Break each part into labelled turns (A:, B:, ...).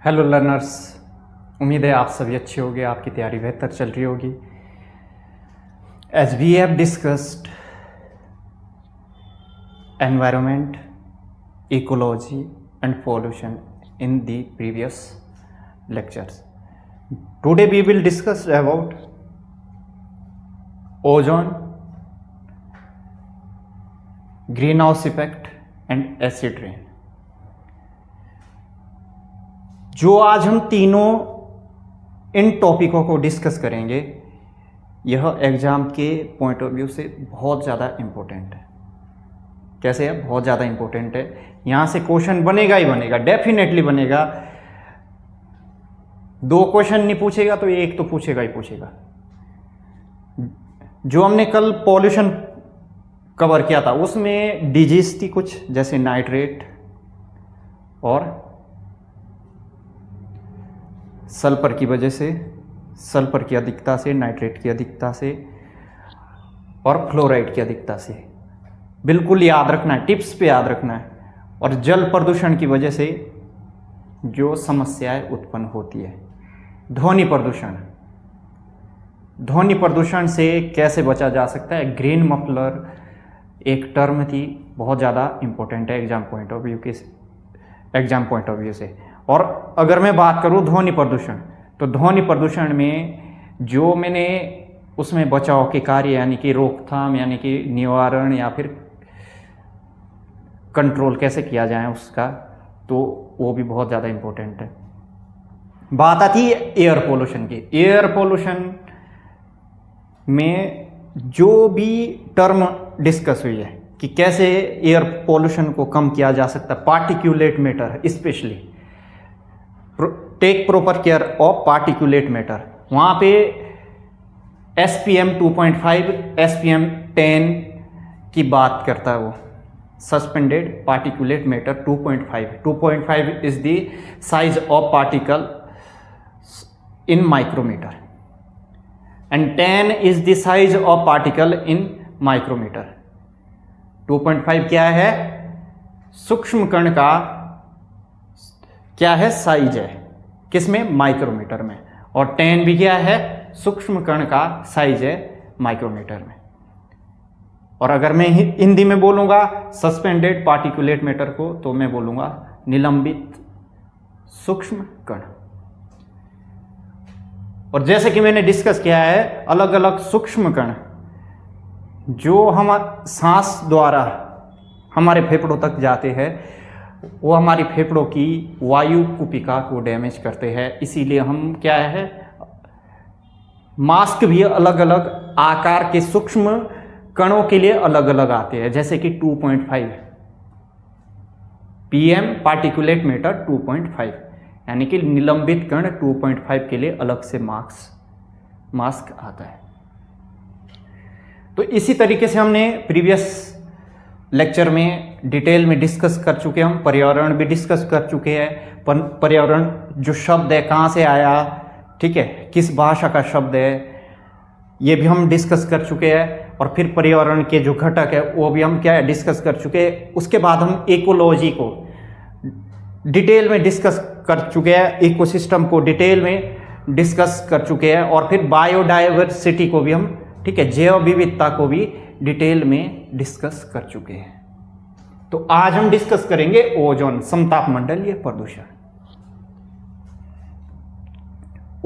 A: Hello learners, उम्मीद है आप सभी अच्छे होंगे, आपकी तैयारी बेहतर चल रही होगी। As we have discussed environment, ecology and pollution in the previous lectures. Today we will discuss about ozone, greenhouse effect and acid rain. जो आज हम तीनों इन टॉपिकों को डिस्कस करेंगे, यह एग्जाम के पॉइंट ऑफ व्यू से बहुत ज़्यादा इम्पोर्टेंट है। कैसे है? बहुत ज़्यादा इम्पोर्टेंट है। यहाँ से क्वेश्चन बनेगा ही बनेगा, डेफिनेटली बनेगा। 2 क्वेश्चन नहीं पूछेगा तो एक तो पूछेगा ही पूछेगा। जो हमने कल पॉल्यूशन कवर किया था उसमें डिजीज थी कुछ, जैसे नाइट्रेट और सल्फर की वजह से, सल्फर की अधिकता से, नाइट्रेट की अधिकता से और फ्लोराइड की अधिकता से। बिल्कुल याद रखना है, टिप्स पे याद रखना है। और जल प्रदूषण की वजह से जो समस्याएं उत्पन्न होती है, ध्वनि प्रदूषण। ध्वनि प्रदूषण से कैसे बचा जा सकता है? ग्रीन मफलर एक टर्म थी, बहुत ज़्यादा इम्पोर्टेंट है एग्जाम पॉइंट ऑफ व्यू से। और अगर मैं बात करूँ ध्वनि प्रदूषण, तो ध्वनि प्रदूषण में जो मैंने उसमें बचाव के कार्य यानी कि रोकथाम यानी कि निवारण या फिर कंट्रोल कैसे किया जाए उसका, तो वो भी बहुत ज़्यादा इम्पोर्टेंट है। बात आती है एयर पोल्यूशन की। एयर पोल्यूशन में जो भी टर्म डिस्कस हुई है कि कैसे एयर पोल्यूशन को कम किया जा सकता है, particulate matter specially, take proper care of particulate matter. वहाँ पे SPM 2.5, SPM 10 की बात करता है वो, suspended particulate matter 2.5। 2.5 is the size of particle in micrometer and 10 is the size of particle in micrometer. 2.5 क्या है? सूक्ष्म कण का क्या है? साइज है। किसमें? माइक्रोमीटर में। और 10 भी क्या है? सूक्ष्म कण का साइज है माइक्रोमीटर में। और अगर मैं हिंदी में बोलूँगा सस्पेंडेड पार्टिकुलेट मैटर को, तो मैं बोलूँगा निलंबित सूक्ष्म कण। और जैसे कि मैंने डिस्कस किया है, अलग अलग सूक्ष्म कण जो हम सांस द्वारा हमारे फेफड़ों तक जाते हैं, वो हमारी फेफड़ों की वायु कुपिका को डैमेज करते हैं। इसीलिए हम क्या है, मास्क भी अलग अलग आकार के सूक्ष्म कणों के लिए अलग अलग आते हैं। जैसे कि 2.5 PM पार्टिकुलेट मैटर 2.5, यानी कि निलंबित कण 2.5 के लिए अलग से मास्क आता है। तो इसी तरीके से हमने प्रीवियस लेक्चर में डिटेल में डिस्कस कर चुके हैं। हम पर्यावरण भी डिस्कस कर चुके हैं। पर्यावरण जो शब्द है कहाँ से आया, ठीक है, किस भाषा का शब्द है, ये भी हम डिस्कस कर चुके हैं। और फिर पर्यावरण के जो घटक है वो भी हम क्या है डिस्कस कर चुके हैं। उसके बाद हम इकोलॉजी को डिटेल में डिस्कस कर चुके हैं, इकोसिस्टम को डिटेल में डिस्कस कर चुके हैं। और फिर बायोडाइवर्सिटी को भी हम, ठीक है, जैव विविधता को भी डिटेल में डिस्कस कर चुके हैं। तो आज हम डिस्कस करेंगे ओजोन, समतापमंडलीय प्रदूषण।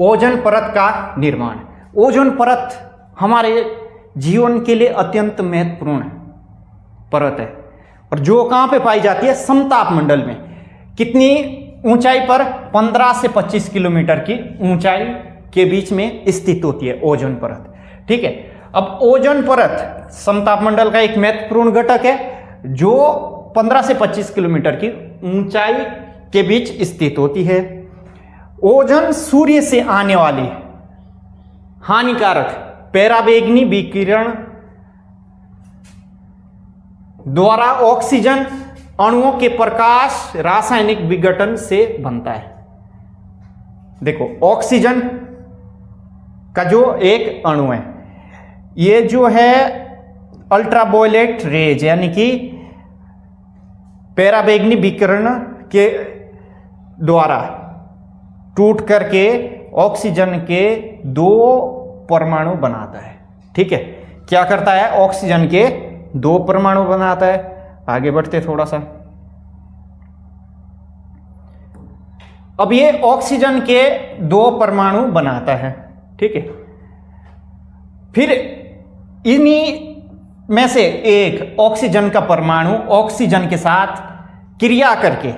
A: ओजोन परत का निर्माण। ओजोन परत हमारे जीवन के लिए अत्यंत महत्वपूर्ण परत है। और जो कहां पे पाई जाती है? समतापमंडल में। कितनी ऊंचाई पर? 15 से 25 किलोमीटर की ऊंचाई के बीच में स्थित होती है ओजोन परत, ठीक है। अब ओजोन परत समतापमंडल का एक महत्वपूर्ण घटक है जो 15 से 25 किलोमीटर की ऊंचाई के बीच स्थित होती है। ओजोन सूर्य से आने वाली हानिकारक पराबैंगनी विकिरण द्वारा ऑक्सीजन अणुओं के प्रकाश रासायनिक विघटन से बनता है। देखो, ऑक्सीजन का जो एक अणु है, ये जो है अल्ट्रावायलेट रेज यानी कि पराबैंगनी विकिरण के द्वारा टूट करके ऑक्सीजन के 2 परमाणु बनाता है। ठीक है, क्या करता है? ऑक्सीजन के 2 परमाणु बनाता है। आगे बढ़ते थोड़ा सा। अब ये ऑक्सीजन के 2 परमाणु बनाता है। ठीक है, फिर इन्हीं में से एक ऑक्सीजन का परमाणु ऑक्सीजन के साथ क्रिया करके,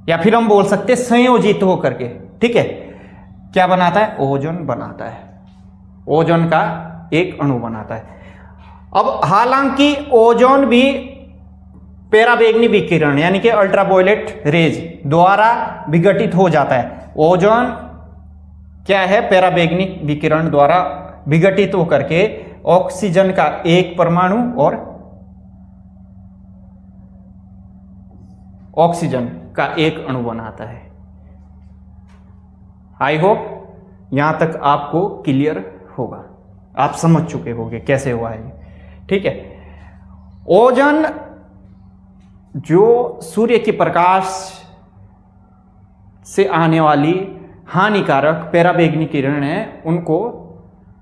A: या फिर हम बोल सकते संयोजित हो करके, ठीक है, क्या बनाता है? ओजोन बनाता है। ओजोन का एक अणु बनाता है। अब हालांकि ओजोन भी पराबैंगनी विकिरण यानी कि अल्ट्रावायलेट रेज द्वारा विघटित हो जाता है। ओजोन क्या है? पराबैंगनी विकिरण द्वारा विघटित होकर के ऑक्सीजन का एक परमाणु और ऑक्सीजन का एक अणु बनाता है। आई होप यहां तक आपको क्लियर होगा, आप समझ चुके होंगे कैसे हुआ है। ठीक है, ओजोन जो सूर्य के प्रकाश से आने वाली हानिकारक पराबैंगनी किरण है उनको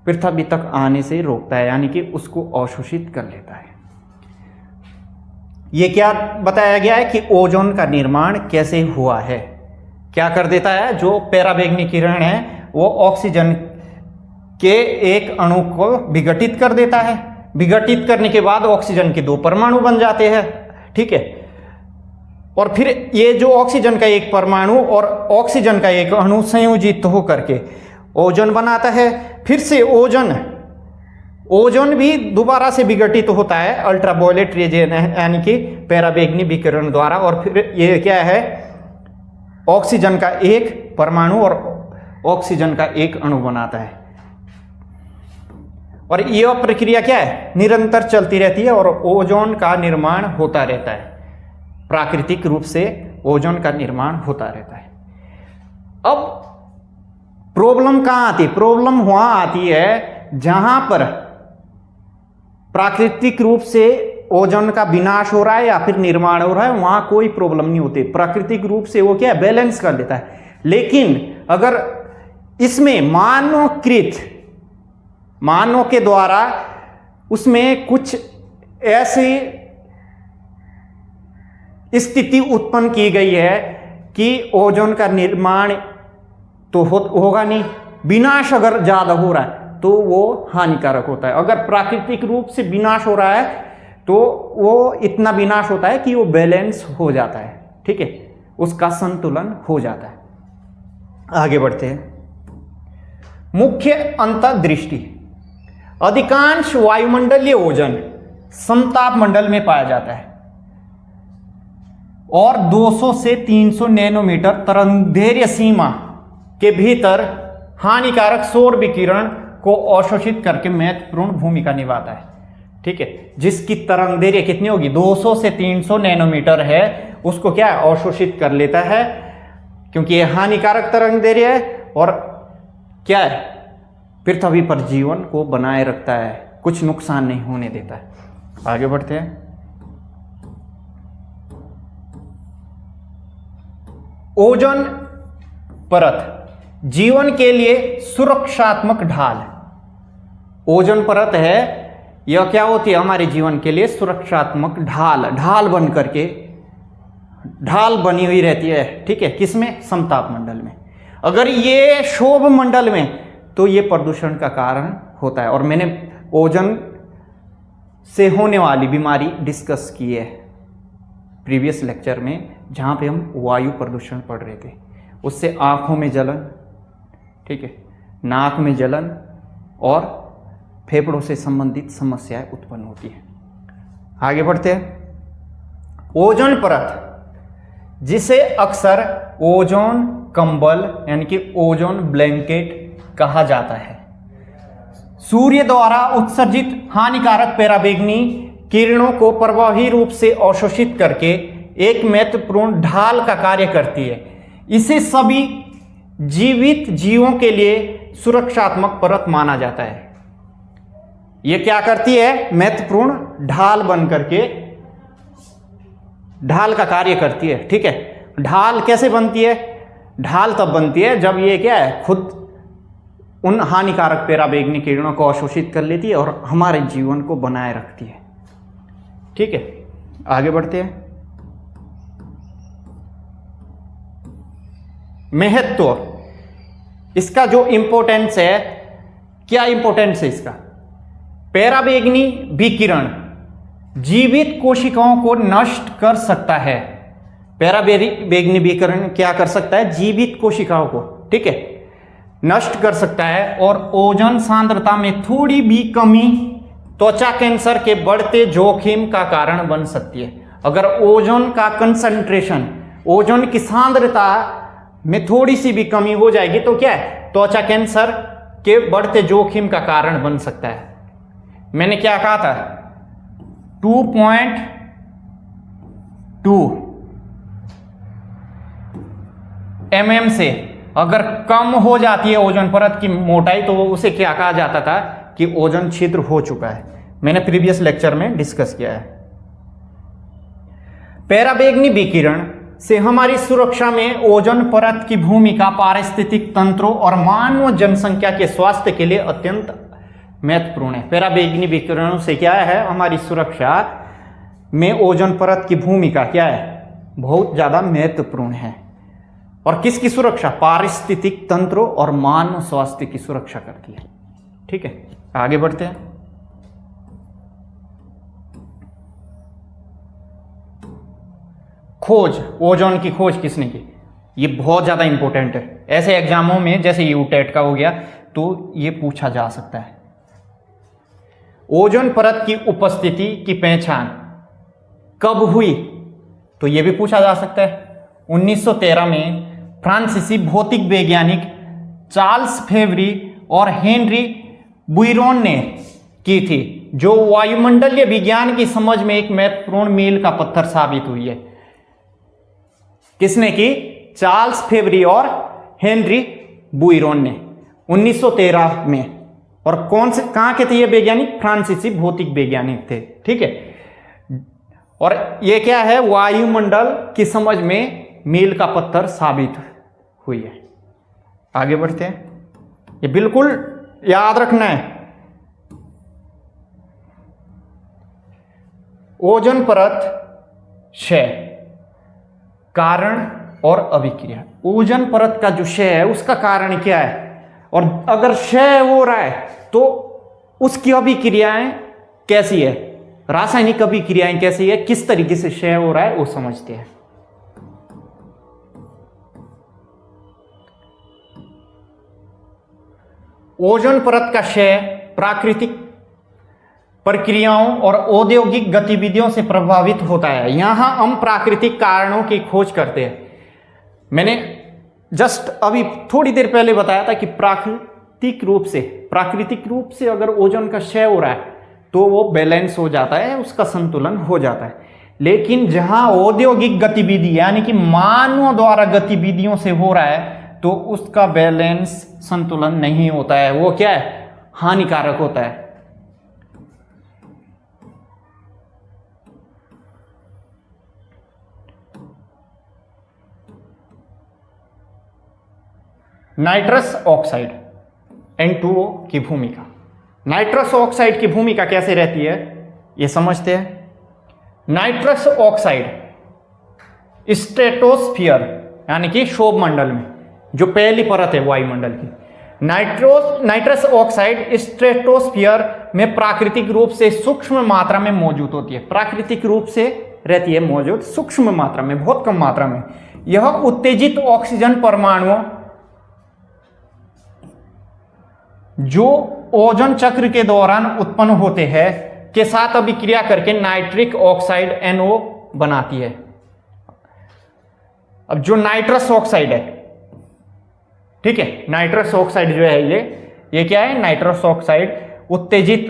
A: पृथ्वी तक आने से रोकता है, यानी कि उसको अवशोषित कर लेता है। यह क्या बताया गया है कि ओजोन का निर्माण कैसे हुआ है? क्या कर देता है? जो पराबैंगनी किरण है वो ऑक्सीजन के एक अणु को विघटित कर देता है। विघटित करने के बाद ऑक्सीजन के 2 परमाणु बन जाते हैं। ठीक है, और फिर ये जो ऑक्सीजन का एक परमाणु और ऑक्सीजन का एक अणु संयोजित होकर के ओजोन बनाता है। फिर से ओजोन भी दोबारा से विघटित होता है अल्ट्रावायलेट रेज यानी कि पराबैंगनी विकिरण द्वारा, और फिर ये क्या है? ऑक्सीजन का एक परमाणु और ऑक्सीजन का एक अणु बनाता है। और यह प्रक्रिया क्या है? निरंतर चलती रहती है और ओजोन का निर्माण होता रहता है। प्राकृतिक रूप से ओजोन का निर्माण होता रहता है। अब प्रॉब्लम कहां आती है? प्रॉब्लम वहां आती है जहां पर प्राकृतिक रूप से ओजोन का विनाश हो रहा है या फिर निर्माण हो रहा है, वहां कोई प्रॉब्लम नहीं होती। प्राकृतिक रूप से वो क्या है? बैलेंस कर लेता है। लेकिन अगर इसमें मानव के द्वारा उसमें कुछ ऐसी स्थिति उत्पन्न की गई है कि ओजोन का निर्माण तो होगा नहीं, विनाश अगर ज्यादा हो रहा है तो वो हानिकारक होता है। अगर प्राकृतिक रूप से विनाश हो रहा है तो वो इतना विनाश होता है कि वो बैलेंस हो जाता है। ठीक है, उसका संतुलन हो जाता है। आगे बढ़ते हैं। मुख्य अंतर्दृष्टि। अधिकांश वायुमंडलीय ओजोन समताप मंडल में पाया जाता है और 200 से 300 नैनोमीटर तरंगदैर्घ्य सीमा के भीतर हानिकारक सौर विकिरण को अवशोषित करके महत्वपूर्ण भूमिका निभाता है। ठीक है, जिसकी तरंगदैर्घ्य कितनी होगी? 200 से 300 नैनोमीटर है, उसको क्या अवशोषित कर लेता है, क्योंकि यह हानिकारक तरंगदैर्घ्य है और क्या है? पृथ्वी पर जीवन को बनाए रखता है, कुछ नुकसान नहीं होने देता है। आगे बढ़ते हैं। ओजोन परत जीवन के लिए सुरक्षात्मक ढाल। ओजोन परत है, यह क्या होती है? हमारे जीवन के लिए सुरक्षात्मक ढाल बन करके ढाल बनी हुई रहती है। ठीक है, किसमें? समताप मंडल में। अगर ये क्षोभ मंडल में तो ये प्रदूषण का कारण होता है। और मैंने ओजोन से होने वाली बीमारी डिस्कस की है प्रीवियस लेक्चर में, जहाँ पे हम वायु प्रदूषण पढ़ रहे थे। उससे आँखों में जलन, ठीक है, नाक में जलन और फेफड़ों से संबंधित समस्याएं उत्पन्न होती हैं। आगे बढ़ते हैं। ओजोन परत, जिसे अक्सर ओजोन कंबल यानी कि ओजोन ब्लैंकेट कहा जाता है, सूर्य द्वारा उत्सर्जित हानिकारक पराबैंगनी किरणों को प्रभावी रूप से अवशोषित करके एक महत्वपूर्ण ढाल का कार्य करती है। इसे सभी जीवित जीवों के लिए सुरक्षात्मक परत माना जाता है। यह क्या करती है? महत्वपूर्ण ढाल बन करके ढाल का कार्य करती है। ठीक है, ढाल कैसे बनती है? ढाल तब बनती है जब ये क्या है, खुद उन हानिकारक पराबैंगनी किरणों को अवशोषित कर लेती है और हमारे जीवन को बनाए रखती है। ठीक है, आगे बढ़ते हैं। महत्व, इसका जो इंपॉर्टेंस है, क्या इंपॉर्टेंस है इसका? पराबैंगनी विकिरण जीवित कोशिकाओं को नष्ट कर सकता है। पराबैंगनी विकिरण क्या कर सकता है? जीवित कोशिकाओं को, ठीक है, नष्ट कर सकता है और ओजोन सांद्रता में थोड़ी भी कमी त्वचा कैंसर के बढ़ते जोखिम का कारण बन सकती है। अगर ओजोन का कंसंट्रेशन, ओजोन की सांद्रता में थोड़ी सी भी कमी हो जाएगी तो क्या है? त्वचा कैंसर के बढ़ते जोखिम का कारण बन सकता है। मैंने क्या कहा था? 2.2 mm से अगर कम हो जाती है ओजोन परत की मोटाई तो उसे क्या कहा जाता था? कि ओजोन छिद्र हो चुका है। मैंने प्रीवियस लेक्चर में डिस्कस किया है। पराबैंगनी विकिरण से हमारी सुरक्षा में ओजोन परत की भूमिका पारिस्थितिक तंत्रों और मानव जनसंख्या के स्वास्थ्य के लिए अत्यंत महत्वपूर्ण है। पराबैंगनी विकिरणों से क्या है? हमारी सुरक्षा में ओजोन परत की भूमिका क्या है? बहुत ज्यादा महत्वपूर्ण है। और किसकी सुरक्षा? पारिस्थितिक तंत्रों और मानव स्वास्थ्य की सुरक्षा करती है। ठीक है, आगे बढ़ते हैं। खोज, ओजोन की खोज किसने की? ये बहुत ज्यादा इंपॉर्टेंट है। ऐसे एग्जामों में जैसे यूटेट का हो गया तो ये पूछा जा सकता है। ओजोन परत की उपस्थिति की पहचान कब हुई? तो यह भी पूछा जा सकता है। 1913 में फ्रांसीसी भौतिक वैज्ञानिक चार्ल्स फेवरी और हेनरी बुइरोन ने की थी, जो वायुमंडलीय विज्ञान की समझ में एक महत्वपूर्ण मील का पत्थर साबित हुई है। किसने की? चार्ल्स फेवरी और हेनरी बुइरोन ने 1913 में। और कौन से, कहां के थे ये वैज्ञानिक? फ्रांसीसी भौतिक वैज्ञानिक थे। ठीक है, और ये क्या है? वायुमंडल की समझ में मील का पत्थर साबित हुई है। आगे बढ़ते हैं। ये बिल्कुल याद रखना है। ओजोन परत क्षय, कारण और अभिक्रिया। ओजोन परत का जो क्षय है उसका कारण क्या है, और अगर क्षय हो रहा है तो उसकी अभिक्रियाएं कैसी है, रासायनिक अभिक्रियाएं कैसी है, किस तरीके से क्षय हो रहा है वो समझते हैं। ओजोन परत का क्षय प्राकृतिक प्रक्रियाओं और औद्योगिक गतिविधियों से प्रभावित होता है। यहां हम प्राकृतिक कारणों की खोज करते हैं। मैंने जस्ट अभी थोड़ी देर पहले बताया था कि प्राकृतिक रूप से अगर ओजोन का क्षय हो रहा है तो वो बैलेंस हो जाता है, उसका संतुलन हो जाता है। लेकिन जहां औद्योगिक गतिविधि यानी कि मानव द्वारा गतिविधियों से हो रहा है तो उसका बैलेंस, संतुलन नहीं होता है, वो क्या है? हानिकारक होता है। नाइट्रस ऑक्साइड N2O की भूमिका। नाइट्रस ऑक्साइड की भूमिका कैसे रहती है ये समझते हैं। नाइट्रस ऑक्साइड स्ट्रेटोस्फियर यानी कि शोभ मंडल में, जो पहली परत है वायुमंडल की, नाइट्रस ऑक्साइड स्ट्रेटोस्फियर में प्राकृतिक रूप से सूक्ष्म मात्रा में मौजूद होती है। प्राकृतिक रूप से रहती है मौजूद, सूक्ष्म मात्रा में, बहुत कम मात्रा में। यह उत्तेजित ऑक्सीजन परमाणुओं जो ओजोन चक्र के दौरान उत्पन्न होते हैं के साथ अभिक्रिया करके नाइट्रिक ऑक्साइड NO बनाती है। अब जो नाइट्रस ऑक्साइड है, ठीक है, नाइट्रस ऑक्साइड जो है ये क्या है? नाइट्रस ऑक्साइड उत्तेजित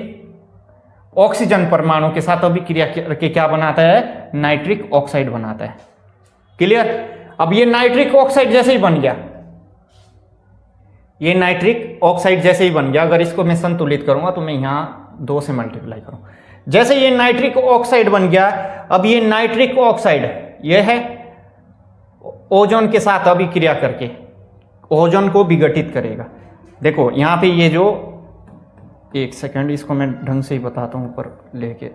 A: ऑक्सीजन परमाणु के साथ अभिक्रिया करके क्या बनाता है? नाइट्रिक ऑक्साइड बनाता है। क्लियर? अब ये नाइट्रिक ऑक्साइड जैसे ही बन गया, ये नाइट्रिक ऑक्साइड जैसे ही बन गया, अगर इसको मैं संतुलित करूंगा तो मैं यहां 2 से मल्टीप्लाई करूं, जैसे ये नाइट्रिक ऑक्साइड बन गया, अब ये नाइट्रिक ऑक्साइड ये है ओजोन के साथ अभिक्रिया करके ओजोन को विघटित करेगा। देखो यहाँ पे ये जो, एक सेकंड इसको मैं ढंग से ही बताता हूँ। ऊपर लेके,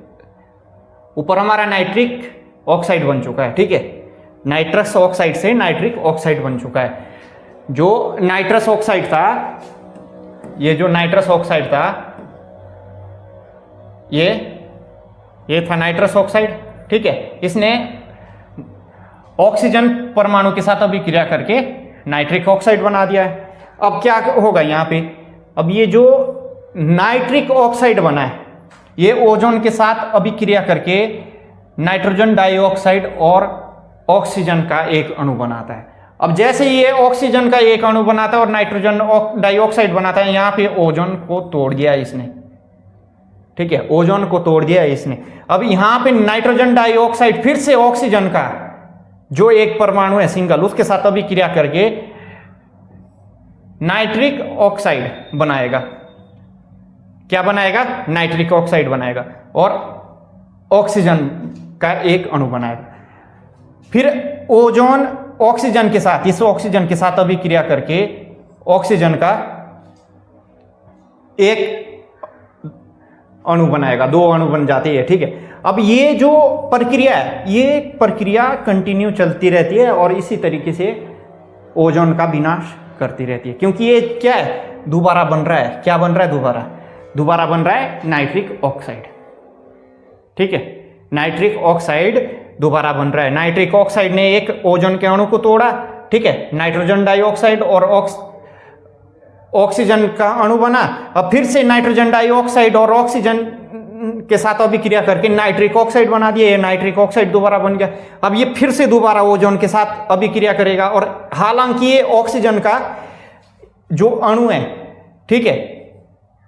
A: ऊपर हमारा नाइट्रिक ऑक्साइड बन चुका है, ठीक है। नाइट्रस ऑक्साइड से नाइट्रिक ऑक्साइड बन चुका है। जो नाइट्रस ऑक्साइड था, ये जो नाइट्रस ऑक्साइड था, ये था नाइट्रस ऑक्साइड, ठीक है। इसने ऑक्सीजन परमाणु के साथ अभिक्रिया करके नाइट्रिक ऑक्साइड बना दिया है। अब क्या होगा यहाँ पे, अब ये जो नाइट्रिक ऑक्साइड बना है, ये ओजोन के साथ अभिक्रिया करके नाइट्रोजन डाइऑक्साइड और ऑक्सीजन का एक अणु बनाता है। अब जैसे ये ऑक्सीजन का एक अणु बनाता है और नाइट्रोजन डाइऑक्साइड बनाता है, यहाँ पे ओजोन को तोड़ दिया इसने, ठीक है, ओजोन को तोड़ दिया इसने। अब यहाँ पे नाइट्रोजन डाइऑक्साइड फिर से ऑक्सीजन का जो एक परमाणु है सिंगल, उसके साथ अभिक्रिया करके नाइट्रिक ऑक्साइड बनाएगा। क्या बनाएगा? नाइट्रिक ऑक्साइड बनाएगा और ऑक्सीजन का एक अणु बनाएगा। फिर ओजोन ऑक्सीजन के साथ, इस ऑक्सीजन के साथ अभिक्रिया करके ऑक्सीजन का एक अणु बनाएगा, दो अणु बन जाते हैं, ठीक है। अब ये जो प्रक्रिया है, ये प्रक्रिया कंटिन्यू चलती रहती है और इसी तरीके से ओजोन का विनाश करती रहती है, क्योंकि ये क्या है, दोबारा बन रहा है। क्या बन रहा है? दोबारा बन रहा है नाइट्रिक ऑक्साइड, ठीक है। नाइट्रिक ऑक्साइड दोबारा बन रहा है। नाइट्रिक ऑक्साइड ने एक ओजोन के अणु को तोड़ा, ठीक है, नाइट्रोजन डाइऑक्साइड और ऑक्सीजन का अणु बना। अब फिर से नाइट्रोजन डाइऑक्साइड और ऑक्सीजन के साथ अभिक्रिया करके नाइट्रिक ऑक्साइड बना दिया। ये नाइट्रिक ऑक्साइड दोबारा बन गया। अब ये फिर से दोबारा ओजोन के साथ अभिक्रिया करेगा और हालांकि ये ऑक्सीजन का जो अणु है, ठीक है,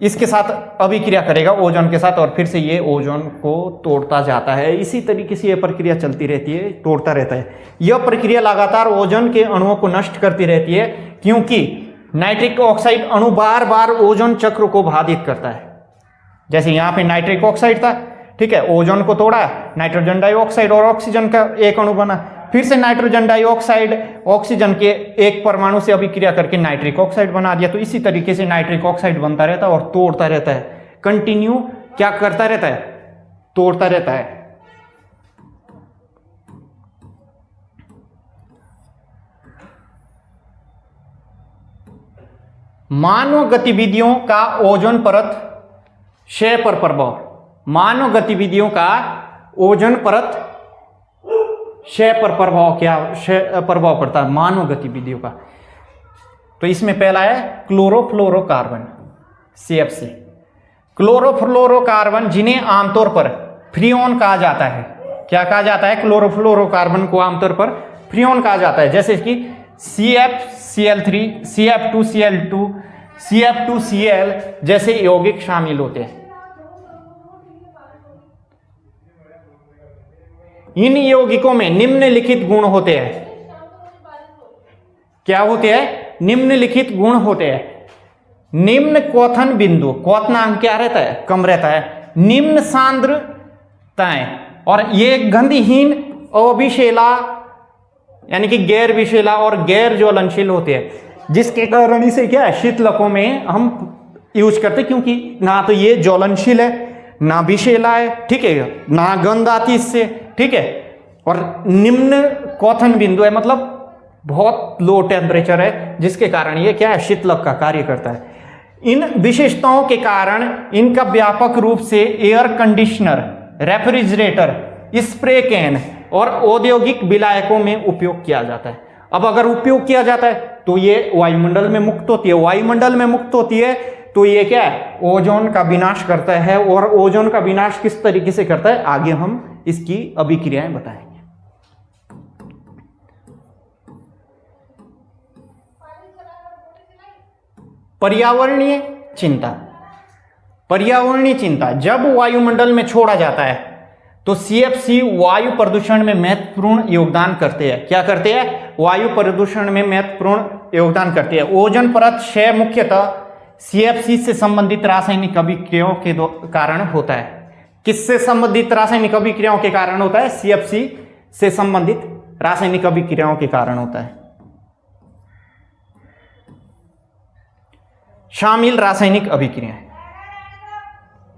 A: इसके साथ अभिक्रिया करेगा ओजोन के साथ और फिर से ये ओजोन को तोड़ता जाता है। इसी तरीके से ये प्रक्रिया चलती रहती है, तोड़ता रहता है। यह प्रक्रिया लगातार ओजोन के अणुओं को नष्ट करती रहती है, क्योंकि नाइट्रिक ऑक्साइड अणु बार बार ओजोन चक्र को बाधित करता है। जैसे यहाँ पे नाइट्रिक ऑक्साइड था, ठीक है, ओजोन को तोड़ा, नाइट्रोजन डाइऑक्साइड और ऑक्सीजन का एक अणु बना। फिर से नाइट्रोजन डाइऑक्साइड ऑक्सीजन के एक परमाणु से अभिक्रिया करके नाइट्रिक ऑक्साइड बना दिया। तो इसी तरीके से नाइट्रिक ऑक्साइड बनता रहता है और तोड़ता रहता है, कंटिन्यू क्या करता रहता है, तोड़ता रहता है। मानव गतिविधियों का ओजोन परत क्षय पर प्रभाव। मानव गतिविधियों का ओजोन परत क्षय पर प्रभाव, क्या प्रभाव पड़ता है मानव गतिविधियों का? तो इसमें पहला है क्लोरोफ्लोरोकार्बन, CFC। क्लोरोफ्लोरोकार्बन जिन्हें आमतौर पर फ्रीऑन कहा जाता है। क्या कहा जाता है? क्लोरोफ्लोरोकार्बन को आमतौर पर फ्रीऑन कहा जाता है, जैसे कि CFCl3, CF2Cl2, CF2Cl जैसे यौगिक शामिल होते हैं। इन यौगिकों में निम्नलिखित गुण होते हैं। क्या होते हैं? निम्नलिखित गुण होते हैं। निम्न क्वथन बिंदु, क्वथनांक क्या रहता है? कम रहता है। निम्न सांद्रताएं, और ये गंधहीन, अविषैला यानी कि गैर विषैला और गैर ज्वलनशील होते हैं, जिसके कारण इसे क्या है, शीतलकों में हम यूज करते हैं, क्योंकि ना तो ये ज्वलनशील है, ना विषैला है, ठीक है, ना गंध आती इससे, ठीक है, और निम्न क्वथन बिंदु है, मतलब बहुत लो टेम्परेचर है, जिसके कारण ये क्या है, शीतलक का कार्य करता है। इन विशेषताओं के कारण इनका व्यापक रूप से air conditioner, refrigerator, spray can और औद्योगिक विलायकों में उपयोग किया जाता है। अब अगर उपयोग किया जाता है तो ये वायुमंडल में मुक्त होती है। वायुमंडल में मुक्त होती है तो ये क्या है, ओजोन का विनाश करता है। और ओजोन का विनाश किस तरीके से करता है, आगे हम इसकी अभिक्रियाएं बताएंगे। पर्यावरणीय चिंता। पर्यावरणीय चिंता, जब वायुमंडल में छोड़ा जाता है तो CFC वायु प्रदूषण में महत्वपूर्ण योगदान करते हैं। क्या करते हैं? वायु प्रदूषण में महत्वपूर्ण योगदान करते हैं। ओजोन परत क्षय मुख्यतः CFC से संबंधित रासायनिक अभिक्रियाओं के कारण होता है। किससे संबंधित रासायनिक अभिक्रियाओं के कारण होता है? CFC से संबंधित रासायनिक अभिक्रियाओं के कारण होता है। शामिल रासायनिक अभिक्रियाएं,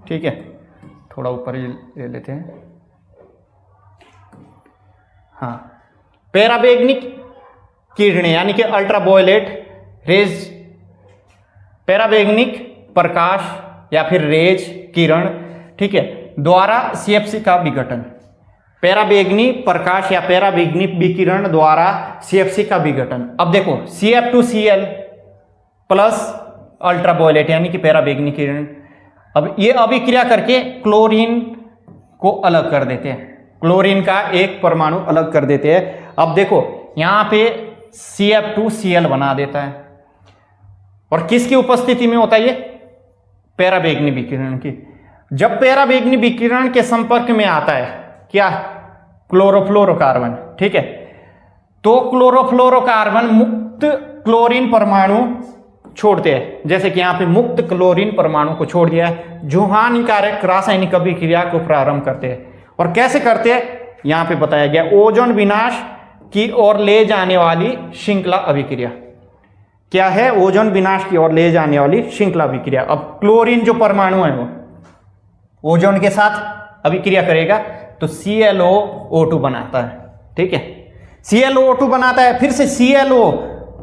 A: ठीक है, थोड़ा ऊपर ही ले लेते हैं। हाँ, पैराबैंगनिक किरणें यानी कि अल्ट्रावायलेट रेज, पैराबैंगनिक प्रकाश या फिर रेज किरण, ठीक है, द्वारा सीएफसी का विघटन। पैराबैंगनी प्रकाश या पैराबैंगनी विकिरण द्वारा सीएफसी का विघटन। अब देखो CF2Cl प्लस अल्ट्रावायलेट यानी कि पैराबैंगनी किरण, अब ये अभिक्रिया करके क्लोरीन को अलग कर देते हैं, क्लोरीन का एक परमाणु अलग कर देते हैं। अब देखो यहां पे CF2Cl बना देता है, और किसकी उपस्थिति में होता है ये? पैराबैंगनी विकिरण की। जब पैराबैंगनी विकिरण के संपर्क में आता है क्या? क्लोरोफ्लोरोकार्बन, ठीक है, तो क्लोरोफ्लोरोकार्बन मुक्त क्लोरीन परमाणु छोड़ते हैं, जैसे कि यहां पे मुक्त क्लोरीन परमाणु को छोड़ दिया है, जो हानिकारक रासायनिक अभिक्रिया को प्रारंभ करते हैं। और कैसे करते हैं यहां पे बताया गया, ओजोन विनाश की ओर ले जाने वाली श्रृंखला अभिक्रिया। क्या है? ओजोन विनाश की ओर ले जाने वाली श्रृंखला अभिक्रिया। अब क्लोरीन जो परमाणु है वो ओजोन के साथ अभिक्रिया करेगा तो ClO2 बनाता है, ठीक है, ClO2 बनाता है, फिर से ClO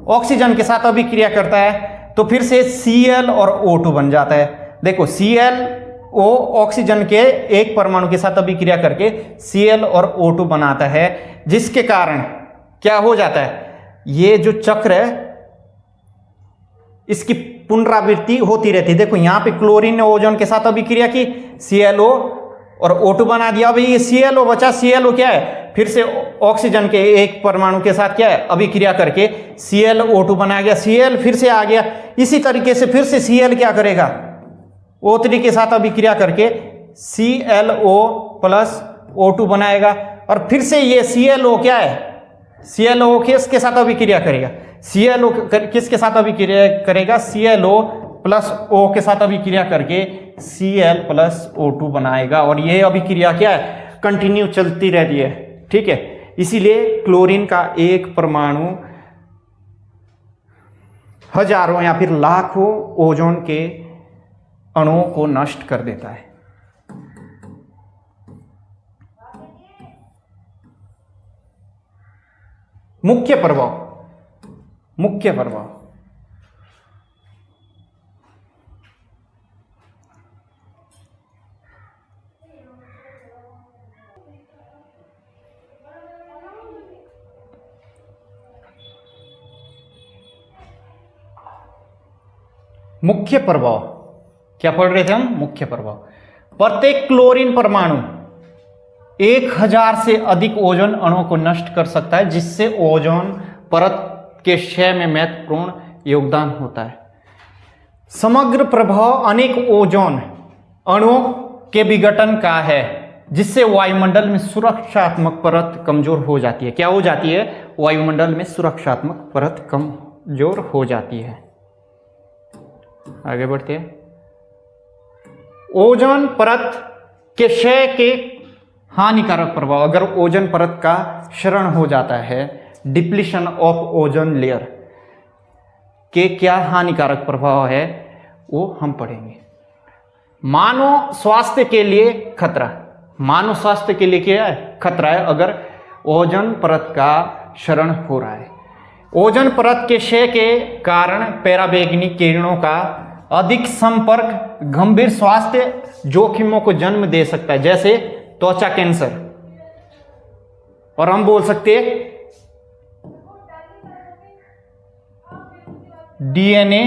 A: ऑक्सीजन के साथ अभिक्रिया करता है तो फिर से Cl और O2 बन जाता है। देखो ClO ऑक्सीजन के एक परमाणु के साथ अभिक्रिया करके Cl और O2 बनाता है, जिसके कारण क्या हो जाता है? ये जो चक्र है इसकी पुनरावृत्ति होती रहती है। देखो यहां पे क्लोरीन ने ओजोन के साथ अभिक्रिया की, ClO और O2 बना दिया। अब ये ClO बचा, ClO क्या है? फिर से ऑक्सीजन के एक परमाणु के साथ क्या है? अभिक्रिया करके ClO2 बना गया, Cl फिर से आ गया। इसी तरीके से फिर से Cl क्या करेगा? O3 के साथ अभिक्रिया करके ClO प्लस O2 बनाएगा, और फिर से ये ClO क्या है? ClO किसके साथ अभिक्रिया करेगा? ClO किसके साथ अभिक्रिया करेगा? ClO प्लस O के साथ अभिक्रिया करके Cl प्लस O2 बनाएगा, और ये अभिक्रिया क्या है? कंटिन्यू चलती रहती है, ठीक है। इसीलिए क्लोरीन का एक परमाणु हजारों या फिर लाखों ओजोन के अणुओं को नष्ट कर देता है। मुख्य प्रभाव, मुख्य प्रभाव, मुख्य प्रभाव क्या पढ़ रहे थे हम? मुख्य प्रभाव। प्रत्येक क्लोरीन परमाणु 1000 से अधिक ओजोन अणुओं को नष्ट कर सकता है, जिससे ओजोन परत के क्षय में महत्वपूर्ण योगदान होता है। समग्र प्रभाव अनेक ओजोन अणुओं के विघटन का है, जिससे वायुमंडल में सुरक्षात्मक परत कमजोर हो जाती है। क्या हो जाती है? वायुमंडल में सुरक्षात्मक परत कमजोर हो जाती है। आगे बढ़ते हैं। ओजोन परत के क्षय के हानिकारक प्रभाव, अगर ओजोन परत का क्षरण हो जाता है, डिप्लीशन ऑफ ओजोन लेयर के क्या हानिकारक प्रभाव है वो हम पढ़ेंगे। मानव स्वास्थ्य के लिए खतरा, मानव स्वास्थ्य के लिए क्या है? खतरा है अगर ओजोन परत का क्षरण हो रहा है। ओजोन परत के क्षय के कारण पैराबैंगनी किरणों का अधिक संपर्क गंभीर स्वास्थ्य जोखिमों को जन्म दे सकता है, जैसे त्वचा कैंसर, और हम बोल सकते हैं DNA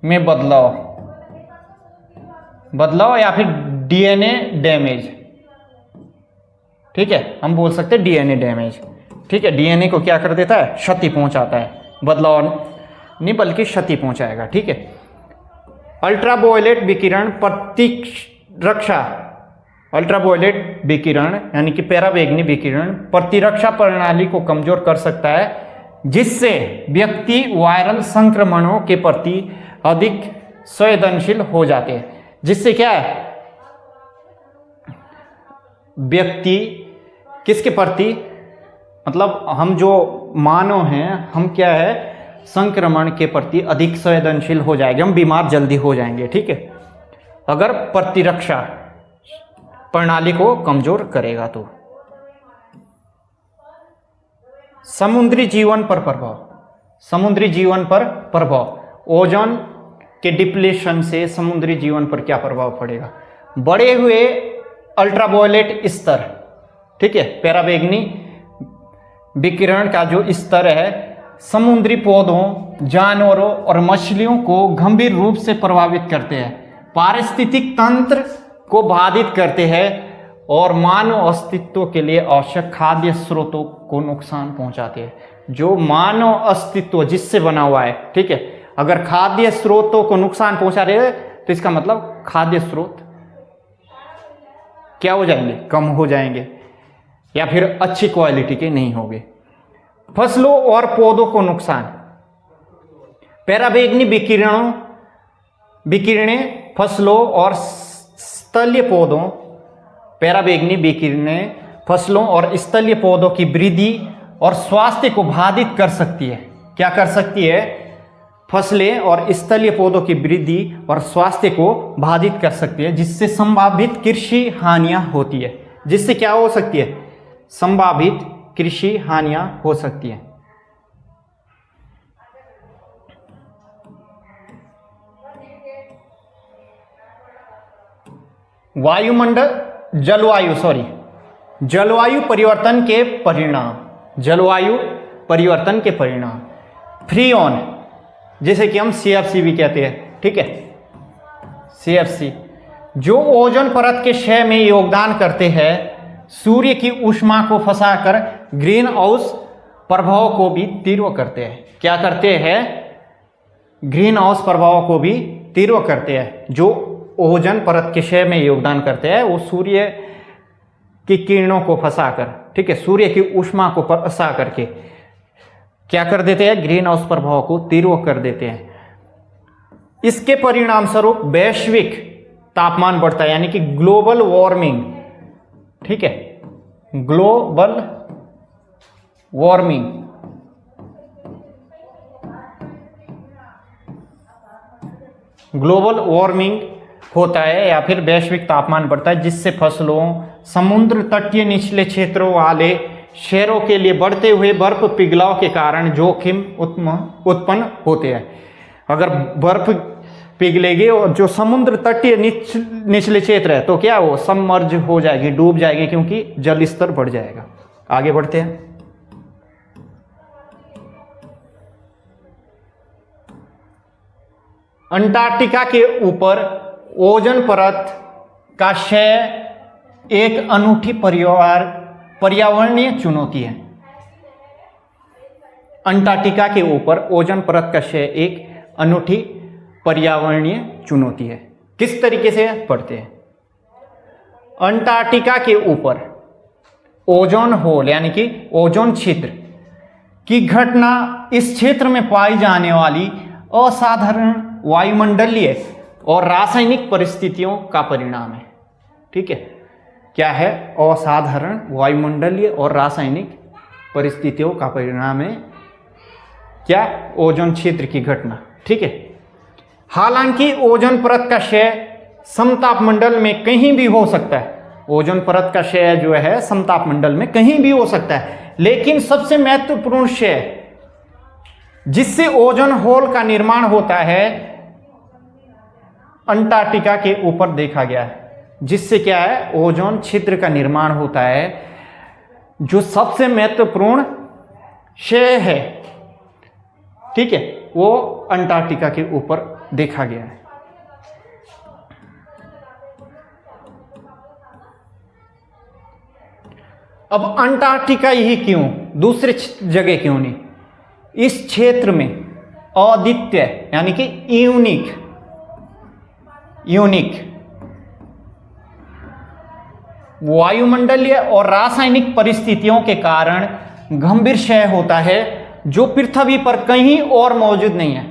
A: में बदलाव या फिर DNA डैमेज, ठीक है, हम बोल सकते हैं DNA डैमेज, ठीक है। DNA को क्या कर देता है? क्षति पहुंचाता है, बदलाव नहीं बल्कि क्षति पहुंचाएगा, ठीक है। अल्ट्रावायलेट विकिरण प्रतिरक्षा, अल्ट्रावायलेट विकिरण यानी कि पैराबैंगनी विकिरण प्रतिरक्षा प्रणाली को कमजोर कर सकता है, जिससे व्यक्ति वायरल संक्रमणों के प्रति अधिक संवेदनशील हो जाते हैं, जिससे क्या है व्यक्ति किसके प्रति, मतलब हम जो मानव हैं, हम क्या है संक्रमण के प्रति अधिक संवेदनशील हो जाएंगे, हम बीमार जल्दी हो जाएंगे। ठीक है, अगर प्रतिरक्षा प्रणाली को कमजोर करेगा तो। समुद्री जीवन पर प्रभाव, समुद्री जीवन पर प्रभाव, ओजोन के डिप्लेशन से समुद्री जीवन पर क्या प्रभाव पड़ेगा? बढ़े हुए अल्ट्रावायलेट स्तर, ठीक है, पराबैंगनी विकिरण का जो स्तर है समुद्री पौधों, जानवरों और मछलियों को गंभीर रूप से प्रभावित करते हैं, पारिस्थितिक तंत्र को बाधित करते हैं और मानव अस्तित्व के लिए आवश्यक खाद्य स्रोतों को नुकसान पहुंचाते हैं। जो मानव अस्तित्व जिससे बना हुआ है, ठीक है, अगर खाद्य स्रोतों को नुकसान पहुंचा रहे हैं तो इसका मतलब खाद्य स्रोत क्या हो जाएंगे? कम हो जाएंगे या फिर अच्छी क्वालिटी के नहीं होंगे। फसलों और पौधों को नुकसान, पराबैंगनी विकिरणें फसलों और स्थलीय पौधों, पराबैंगनी विकिरणें फसलों और स्थलीय पौधों की वृद्धि और स्वास्थ्य को बाधित कर सकती है। क्या कर सकती है? फसलें और स्थलीय पौधों की वृद्धि और स्वास्थ्य को बाधित कर सकती है, जिससे संभावित कृषि हानियां होती है। जिससे क्या हो सकती है? संभावित कृषि हानियां हो सकती है। जलवायु परिवर्तन के परिणाम, जलवायु परिवर्तन के परिणाम, फ्रीऑन, जैसे कि हम CFC भी कहते हैं, ठीक है, CFC, जो ओजोन परत के क्षय में योगदान करते हैं, सूर्य की ऊष्मा को फंसाकर ग्रीन हाउस प्रभाव को भी तीव्र करते हैं। क्या करते हैं? ग्रीन हाउस प्रभाव को भी तीव्र करते हैं। जो ओजोन परत के क्षय में योगदान करते हैं वो सूर्य की किरणों को फंसाकर, ठीक है, सूर्य की ऊष्मा को फंसा करके क्या कर देते हैं? ग्रीन हाउस प्रभाव को तीव्र कर देते हैं। इसके परिणाम स्वरूप वैश्विक तापमान बढ़ता है, यानी कि ग्लोबल वार्मिंग, ठीक है, ग्लोबल वार्मिंग, ग्लोबल वार्मिंग होता है या फिर वैश्विक तापमान बढ़ता है, जिससे फसलों, समुद्र तटीय निचले क्षेत्रों वाले शहरों के लिए बढ़ते हुए बर्फ पिघलाव के कारण जोखिम उत्पन्न होते हैं। अगर बर्फ पिघलेगी और जो समुद्र तटीय निचले क्षेत्र है तो क्या वो सबमर्ज हो जाएगी, डूब जाएगी, क्योंकि जल स्तर बढ़ जाएगा। आगे बढ़ते हैं। अंटार्कटिका के ऊपर ओजोन परत का क्षय एक अनूठी पर्यावरणीय चुनौती है। अंटार्कटिका के ऊपर ओजोन परत का क्षय एक अनूठी पर्यावरणीय चुनौती है। किस तरीके से पढ़ते हैं? अंटार्कटिका के ऊपर ओजोन होल यानी कि ओजोन छिद्र की घटना इस क्षेत्र में पाई जाने वाली असाधारण वायुमंडलीय और रासायनिक परिस्थितियों का परिणाम है। ठीक है, क्या है? असाधारण वायुमंडलीय और रासायनिक परिस्थितियों का परिणाम है क्या? ओजोन क्षेत्र की घटना। ठीक है, हालांकि ओजोन परत का क्षय समतापमंडल में कहीं भी हो सकता है। ओजोन परत का क्षय जो है समतापमंडल में कहीं भी हो सकता है, लेकिन सबसे महत्वपूर्ण क्षय जिससे ओजोन होल का निर्माण होता है अंटार्कटिका के ऊपर देखा गया है। जिससे क्या है? ओजोन छिद्र का निर्माण होता है। जो सबसे महत्वपूर्ण क्षय है, ठीक है, वो अंटार्कटिका के ऊपर देखा गया है। अब अंटार्कटिका ही क्यों, दूसरे जगह क्यों नहीं? इस क्षेत्र में अद्वितीय यानी कि यूनिक वायुमंडलीय और रासायनिक परिस्थितियों के कारण गंभीर क्षय होता है, जो पृथ्वी पर कहीं और मौजूद नहीं है।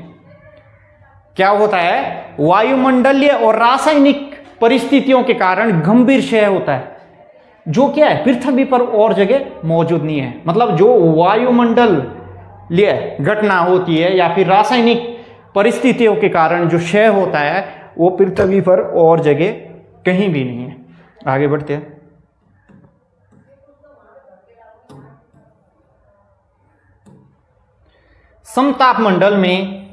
A: क्या होता है? वायुमंडलीय और रासायनिक परिस्थितियों के कारण गंभीर क्षय होता है, जो क्या है पृथ्वी पर और जगह मौजूद नहीं है। मतलब जो वायुमंडलीय घटना होती है या फिर रासायनिक परिस्थितियों के कारण जो क्षय होता है वो पृथ्वी पर और जगह कहीं भी नहीं है। आगे बढ़ते हैं। समतापमंडल में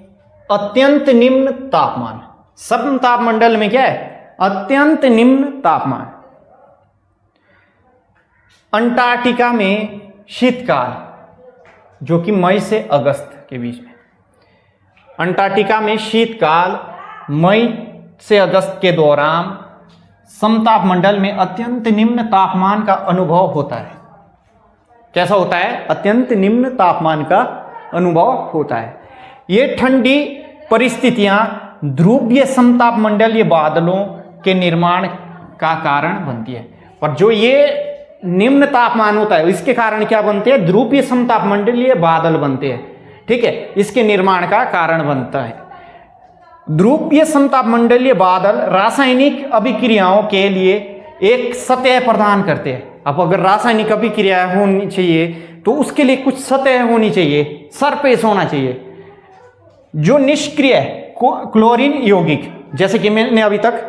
A: अत्यंत निम्न तापमान, समतापमंडल में क्या है अत्यंत निम्न तापमान। अंटार्कटिका में शीतकाल, जो कि मई से अगस्त के बीच में, अंटार्कटिका में शीतकाल मई से अगस्त के दौरान समतापमंडल में अत्यंत निम्न तापमान का अनुभव होता है। कैसा होता है? अत्यंत निम्न तापमान का अनुभव होता है। ये ठंडी परिस्थितियां ध्रुवीय समतापमंडलीय बादलों के निर्माण का कारण बनती है। और जो ये निम्न तापमान होता है इसके कारण क्या बनते हैं? ध्रुवीय समतापमंडलीय बादल बनते हैं। ठीक है, इसके निर्माण का कारण बनता है। ध्रुवीय समतापमंडलीय बादल रासायनिक अभिक्रियाओं के लिए एक सतह प्रदान करते हैं। अब अगर रासायनिक अभिक्रिया होनी चाहिए तो उसके लिए कुछ सतह होनी चाहिए, सरफेस होना चाहिए जो निष्क्रिय क्लोरीन यौगिक, जैसे कि मैंने अभी तक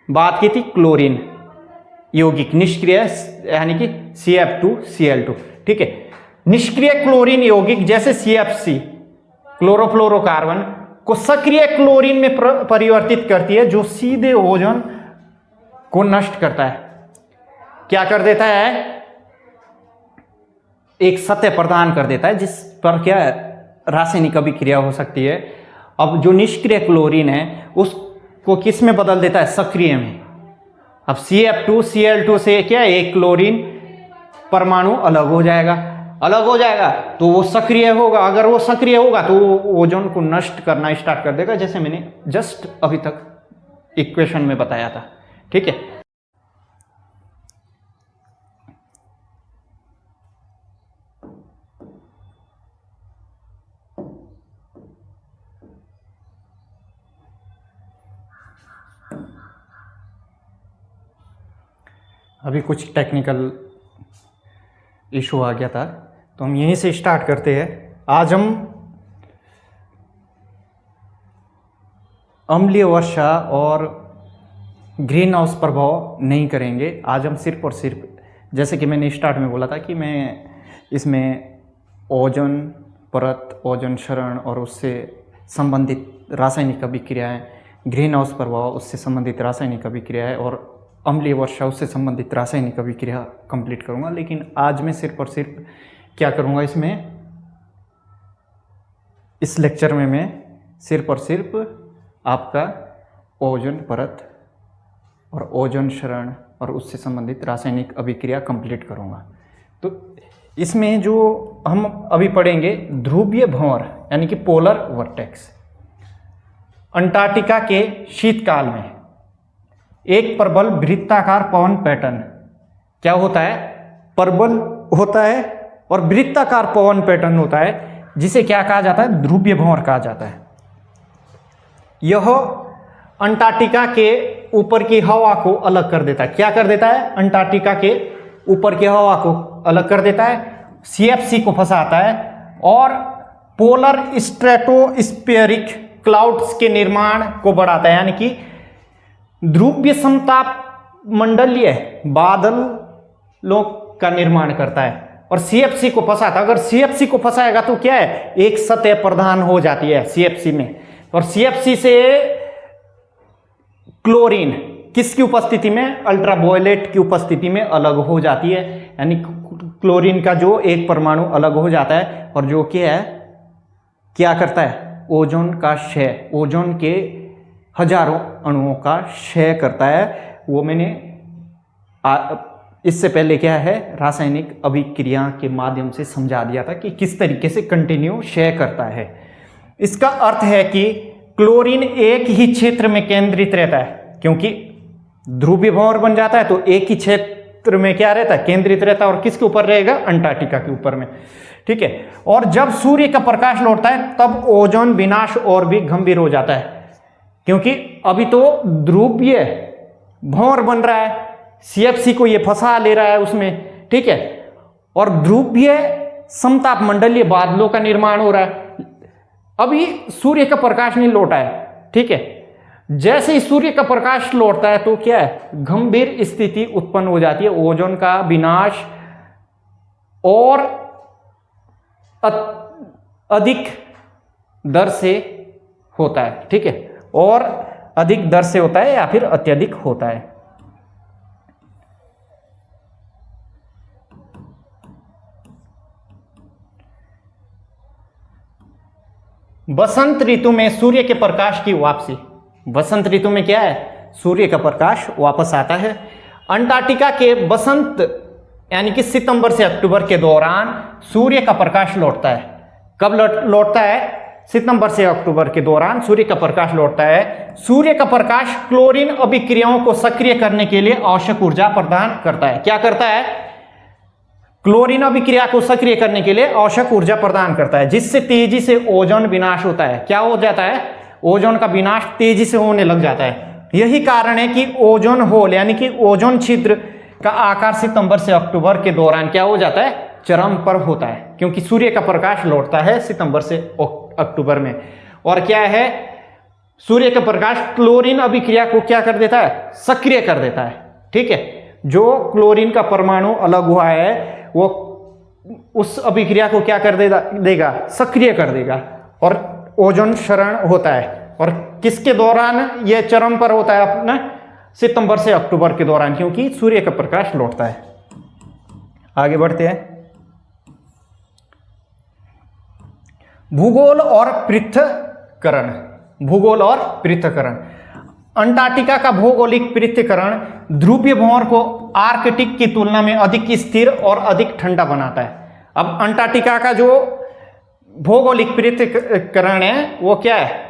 A: बात की थी क्लोरीन यौगिक निष्क्रिय यानी कि CF2Cl2। ठीक है, निष्क्रिय क्लोरीन यौगिक जैसे CFC क्लोरोफ्लोरोकार्बन को सक्रिय क्लोरीन में परिवर्तित करती है, जो सीधे ओजोन को नष्ट करता है। क्या कर देता है? एक सतह प्रदान कर देता है जिस पर क्या रासायनिक अभिक्रिया हो सकती है। अब जो निष्क्रिय क्लोरीन है उसको किस में बदल देता है? सक्रिय में। अब CF2Cl2 से क्या एक क्लोरीन परमाणु अलग हो जाएगा, अलग हो जाएगा तो वो सक्रिय होगा। अगर वो सक्रिय होगा तो वो ओजोन को नष्ट करना स्टार्ट कर देगा, जैसे मैंने जस्ट अभी तक इक्वेशन में बताया था। ठीक है, अभी कुछ टेक्निकल इशू आ गया था तो हम यहीं से स्टार्ट करते हैं। आज हम अम्लीय वर्षा और ग्रीन हाउस प्रभाव नहीं करेंगे। आज हम सिर्फ और सिर्फ, जैसे कि मैंने स्टार्ट में बोला था कि मैं इसमें ओजोन परत, ओजोन क्षरण और उससे संबंधित रासायनिक अभिक्रियाएं, ग्रीन हाउस प्रभाव उससे संबंधित रासायनिक अभिक्रियाएं और अम्लीय वर्षा उससे संबंधित रासायनिक अभिक्रिया कंप्लीट करूंगा। लेकिन आज मैं सिर्फ और सिर्फ क्या करूंगा, इसमें इस लेक्चर में मैं सिर्फ और सिर्फ आपका ओजोन परत और ओजोन क्षरण और उससे संबंधित रासायनिक अभिक्रिया कंप्लीट करूंगा। तो इसमें जो हम अभी पढ़ेंगे ध्रुवीय भंवर यानी कि पोलर वर्टेक्स। अंटार्कटिका के शीतकाल में एक प्रबल वृत्ताकार पवन पैटर्न क्या होता है? प्रबल होता है और वृत्ताकार पवन पैटर्न होता है, जिसे क्या कहा जाता है? ध्रुवीय भंवर कहा जाता है। यह अंटार्कटिका के ऊपर की हवा को अलग कर देता है। क्या कर देता है? अंटार्कटिका के ऊपर की हवा को अलग कर देता है, CFC को फंसाता है और पोलर स्ट्रेटोस्फेरिक क्लाउड्स के निर्माण को बढ़ाता है, यानी कि ध्रुवीय समतापमंडलीय बादलों का निर्माण करता है और CFC को फंसाता है। अगर CFC को फंसाएगा तो क्या है? एक सतह प्रदान हो जाती है CFC में, और CFC से क्लोरीन किसकी उपस्थिति में? अल्ट्रावायलेट की उपस्थिति में अलग हो जाती है, यानी क्लोरीन का जो एक परमाणु अलग हो जाता है और जो क्या है, क्या करता है? ओजोन का क्षय, ओजोन के हजारों अणुओं का क्षय करता है। वो मैंने इससे पहले क्या है रासायनिक अभिक्रिया के माध्यम से समझा दिया था कि किस तरीके से कंटिन्यू क्षय करता है। इसका अर्थ है कि क्लोरीन एक ही क्षेत्र में केंद्रित रहता है, क्योंकि ध्रुवीय भंवर बन जाता है तो एक ही क्षेत्र में क्या रहता है? केंद्रित रहता है। और किसके ऊपर रहेगा? अंटार्कटिका के ऊपर में। ठीक है, और जब सूर्य का प्रकाश लौटता है तब ओजोन विनाश और भी गंभीर हो जाता है। क्योंकि अभी तो ध्रुवीय भंवर बन रहा है, CFC को ये फंसा ले रहा है उसमें, ठीक है, और ध्रुवीय समताप मंडलीय बादलों का निर्माण हो रहा है। अभी सूर्य का प्रकाश नहीं लौटा है, ठीक है, जैसे ही सूर्य का प्रकाश लौटता है तो क्या है, गंभीर स्थिति उत्पन्न हो जाती है, ओजोन का विनाश और अधिक दर से होता है, ठीक है, और अधिक दर से होता है या फिर अत्यधिक होता है। बसंत ऋतु में सूर्य के प्रकाश की वापसी। बसंत ऋतु में क्या है, सूर्य का प्रकाश वापस आता है। अंटार्कटिका के बसंत यानी कि सितंबर से अक्टूबर के दौरान सूर्य का प्रकाश लौटता है। कब लौटता है? सितंबर से अक्टूबर के दौरान सूर्य का प्रकाश लौटता है। सूर्य का प्रकाश क्लोरीन अभिक्रियाओं को सक्रिय करने के लिए आवश्यक ऊर्जा प्रदान करता है। क्या करता है? क्लोरीन अभिक्रिया को सक्रिय करने के लिए आवश्यक ऊर्जा प्रदान करता है, जिससे तेजी से ओजोन विनाश होता है। क्या हो जाता है? ओजोन का विनाश तेजी से होने लग जाता है। यही कारण है कि ओजोन होल यानी कि ओजोन छिद्र का आकार सितंबर से अक्टूबर के दौरान क्या हो जाता है? चरम पर होता है, क्योंकि सूर्य का प्रकाश लौटता है सितंबर से अक्टूबर में। और क्या है, सूर्य का प्रकाश क्लोरीन अभिक्रिया को क्या कर देता है? सक्रिय कर देता है, ठीक है। जो क्लोरीन का परमाणु अलग हुआ है वो उस अभिक्रिया को क्या कर देगा? सक्रिय कर देगा, और ओजोन क्षरण होता है। और किसके दौरान यह चरम पर होता है? अपना सितंबर से अक्टूबर के दौरान, क्योंकि सूर्य का प्रकाश लौटता है। आगे बढ़ते हैं। भूगोल और पृथक्करण। भूगोल और पृथक्करण। अंटार्कटिका का भौगोलिक पृथक्करण ध्रुवीय भंवर को आर्कटिक की तुलना में अधिक स्थिर और अधिक ठंडा बनाता है। अब अंटार्कटिका का जो भौगोलिक पृथक्करण है वो क्या है?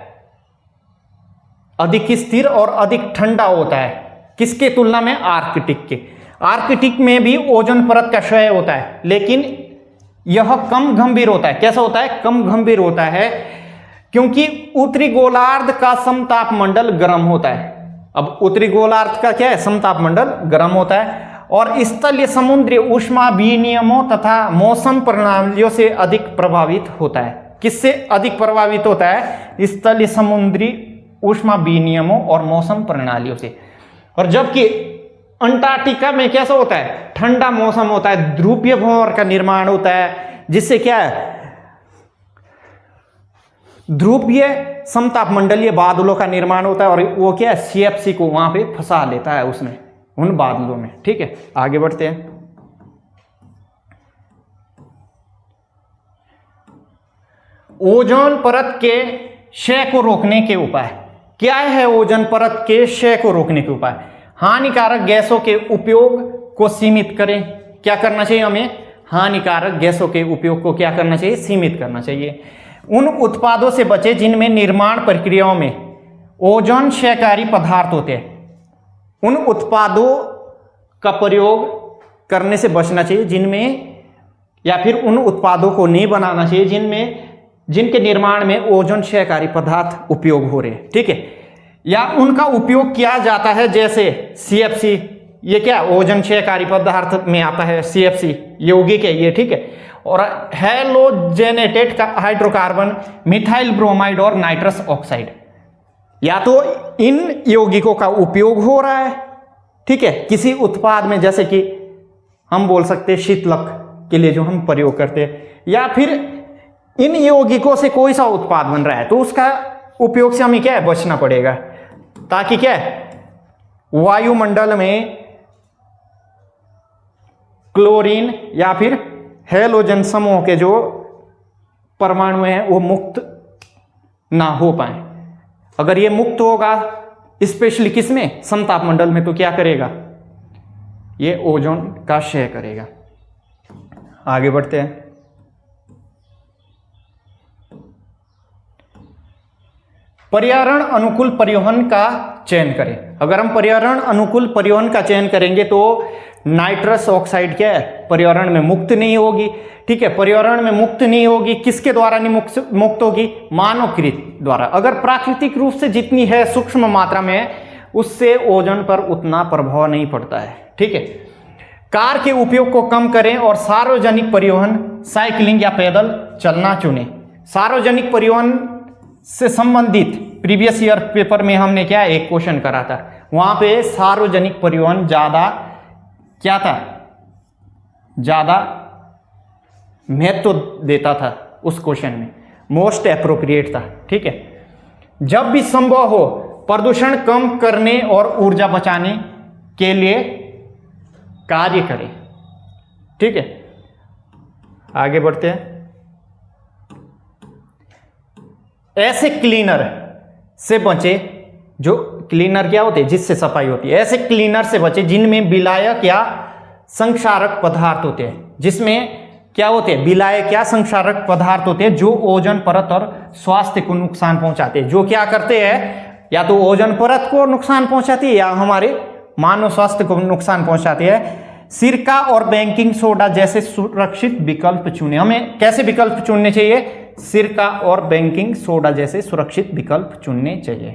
A: अधिक स्थिर और अधिक ठंडा होता है। किसके तुलना में? आर्कटिक के। आर्कटिक में भी ओजोन परत का क्षय होता है, लेकिन यह कम गंभीर होता है। कैसा होता है? कम गंभीर होता है, क्योंकि उत्तरी गोलार्ध का समताप मंडल गर्म होता है। अब उत्तरी गोलार्ध का क्या है? समताप मंडल गर्म होता है, और स्थलीय समुद्री ऊष्मा विनियमों तथा मौसम प्रणालियों से अधिक प्रभावित होता है। किससे अधिक प्रभावित होता है? स्थलीय समुद्री ऊष्मा विनियमों और मौसम प्रणालियों से। और जबकि अंटार्कटिका में कैसा होता है? ठंडा मौसम होता है, ध्रुवीय भंवर का निर्माण होता है, जिससे क्या है? ध्रुवीय समताप मंडलीय बादलों का निर्माण होता है, और वो क्या है? CFC को वहां पे फंसा लेता है उसमें, उन बादलों में, ठीक है। आगे बढ़ते हैं। ओजोन परत के क्षय को रोकने के उपाय। क्या है ओजोन परत के क्षय को रोकने के उपाय? हानिकारक गैसों के उपयोग को सीमित करें। क्या करना चाहिए हमें? हानिकारक गैसों के उपयोग को क्या करना चाहिए? सीमित करना चाहिए। उन उत्पादों से बचे जिनमें निर्माण प्रक्रियाओं में ओजोन क्षयकारी पदार्थ होते हैं। उन उत्पादों का प्रयोग करने से बचना चाहिए जिनमें, या फिर उन उत्पादों को नहीं बनाना चाहिए जिनके निर्माण में ओजोन क्षयकारी पदार्थ उपयोग हो रहे हैं, ठीक है, या उनका उपयोग किया जाता है, जैसे CFC। ये क्या? ओजोन क्षयकारी पदार्थ में आता है CFC, यौगिक है ये, ठीक है। और हैलोजेनेटेड का हाइड्रोकार्बन, मिथाइल ब्रोमाइड और नाइट्रस ऑक्साइड, या तो इन यौगिकों का उपयोग हो रहा है, ठीक है, किसी उत्पाद में, जैसे कि हम बोल सकते हैं शीतलक के लिए जो हम प्रयोग करते हैं, या फिर इन यौगिकों से कोई सा उत्पाद बन रहा है तो उसका उपयोग से हमें क्या है? बचना पड़ेगा, ताकि क्या है? वायुमंडल में क्लोरीन या फिर हैलोजन समूह के जो परमाणु हैं वो मुक्त ना हो पाए। अगर ये मुक्त होगा, स्पेशली किसमें? समताप मंडल में, तो क्या करेगा? ये ओजोन का क्षय करेगा। आगे बढ़ते हैं। पर्यावरण अनुकूल परिवहन का चयन करें। अगर हम पर्यावरण अनुकूल परिवहन का चयन करेंगे तो नाइट्रस ऑक्साइड क्या है, पर्यावरण में मुक्त नहीं होगी। ठीक है, पर्यावरण में मुक्त नहीं होगी, किसके द्वारा नहीं मुक्त होगी, मानवकृत द्वारा। अगर प्राकृतिक रूप से जितनी है सूक्ष्म मात्रा में उससे ओजोन पर उतना प्रभाव नहीं पड़ता है। ठीक है, कार के उपयोग को कम करें और सार्वजनिक परिवहन, साइकिलिंग या पैदल चलना चुनें। सार्वजनिक परिवहन से संबंधित प्रीवियस ईयर पेपर में हमने क्या एक क्वेश्चन करा था, वहां पे सार्वजनिक परिवहन ज्यादा क्या था, ज्यादा महत्व देता था उस क्वेश्चन में, मोस्ट एप्रोप्रिएट था। ठीक है, जब भी संभव हो प्रदूषण कम करने और ऊर्जा बचाने के लिए कार्य करें। ठीक है, आगे बढ़ते हैं। ऐसे क्लीनर से बचे, जो क्लीनर क्या होते हैं, जिससे सफाई होती है, ऐसे क्लीनर से बचे जिनमें विलायक या संक्षारक पदार्थ होते हैं, जिसमें क्या होते हैं, विलायक या संक्षारक पदार्थ होते हैं जो ओजोन परत और स्वास्थ्य को नुकसान पहुंचाते हैं। जो क्या करते हैं, या तो ओजोन परत को नुकसान पहुंचाती है या हमारे मानव स्वास्थ्य को नुकसान पहुंचाती है। सिरका और बेकिंग सोडा जैसे सुरक्षित विकल्प चुने। हमें कैसे विकल्प चुनने चाहिए, सिरका और बेकिंग सोडा जैसे सुरक्षित विकल्प चुनने चाहिए।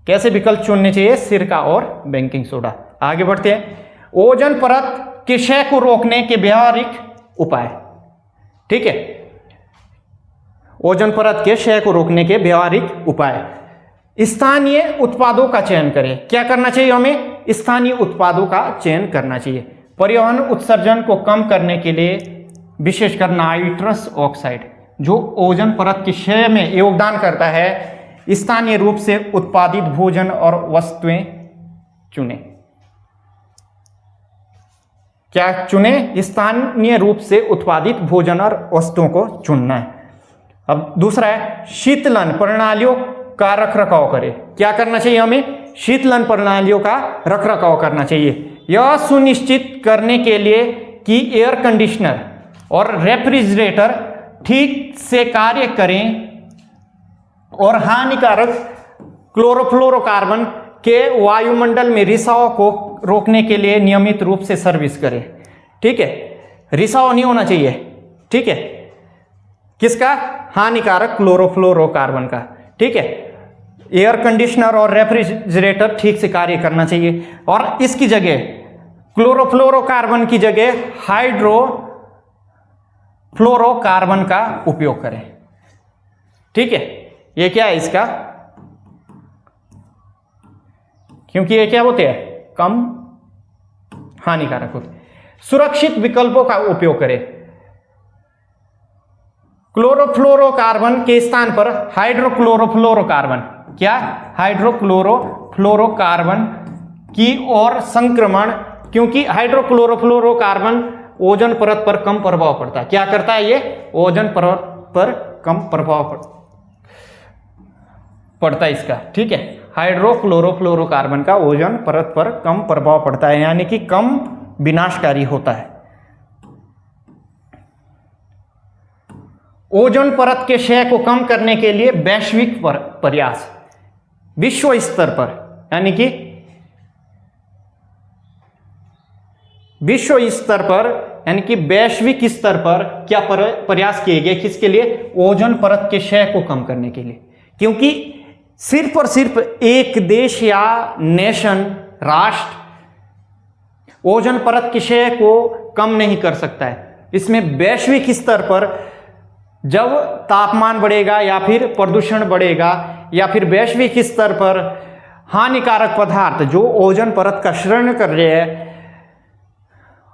A: कैसे विकल्प चुनने चाहिए, सिरका और बेकिंग सोडा। आगे बढ़ते हैं। ओजोन परत के क्षय को रोकने के व्यावहारिक उपाय। ठीक है, ओजोन परत के क्षय को रोकने के व्यावहारिक उपाय। स्थानीय उत्पादों का चयन करें। क्या करना चाहिए, हमें स्थानीय उत्पादों का चयन करना चाहिए। परिवहन उत्सर्जन को कम करने के लिए विशेषकर नाइट्रस ऑक्साइड जो ओजोन परत के क्षय में योगदान करता है, स्थानीय रूप से उत्पादित भोजन और वस्तुएं चुने। क्या चुने, स्थानीय रूप से उत्पादित भोजन और वस्तुओं को चुनना है। अब दूसरा है शीतलन प्रणालियों का रखरखाव करें। क्या करना चाहिए, हमें शीतलन प्रणालियों का रखरखाव करना चाहिए। यह सुनिश्चित करने के लिए कि एयर कंडीशनर और रेफ्रिजरेटर ठीक से कार्य करें और हानिकारक क्लोरोफ्लोरोकार्बन के वायुमंडल में रिसाव को रोकने के लिए नियमित रूप से सर्विस करें। ठीक है, रिसाव नहीं होना चाहिए। ठीक है, किसका, हानिकारक क्लोरोफ्लोरोकार्बन का। ठीक है, एयर कंडीशनर और रेफ्रिजरेटर ठीक से कार्य करना चाहिए और इसकी जगह क्लोरोफ्लोरोकार्बन की जगह हाइड्रोफ्लोरोकार्बन का उपयोग करें। ठीक है, ये क्या है इसका, क्योंकि ये क्या होते हैं, कम हानिकारक होते हैं। सुरक्षित विकल्पों का उपयोग करें। क्लोरोफ्लोरोकार्बन के स्थान पर हाइड्रोक्लोरोफ्लोरोकार्बन, क्या, हाइड्रोक्लोरोफ्लोरोकार्बन की ओर संक्रमण, क्योंकि हाइड्रोक्लोरोफ्लोरोकार्बन ओजोन परत पर कम प्रभाव पड़ता है। क्या करता है ये, ओजोन परत पर कम प्रभाव पड़ता है इसका। ठीक है, हाइड्रोक्लोरोफ्लोरोकार्बन का ओजोन परत पर कम प्रभाव पड़ता है, यानी कि कम विनाशकारी होता है। ओजोन परत के क्षय को कम करने के लिए वैश्विक प्रयास, विश्व स्तर पर, यानी कि विश्व स्तर पर यानी कि वैश्विक स्तर पर क्या प्रयास किए गए, किसके लिए, ओजोन परत के क्षय को कम करने के लिए। क्योंकि सिर्फ और सिर्फ एक देश या नेशन, राष्ट्र ओजोन परत के क्षय को कम नहीं कर सकता है। इसमें वैश्विक स्तर पर जब तापमान बढ़ेगा या फिर प्रदूषण बढ़ेगा या फिर वैश्विक स्तर पर हानिकारक पदार्थ जो ओजोन परत का क्षरण कर रहे हैं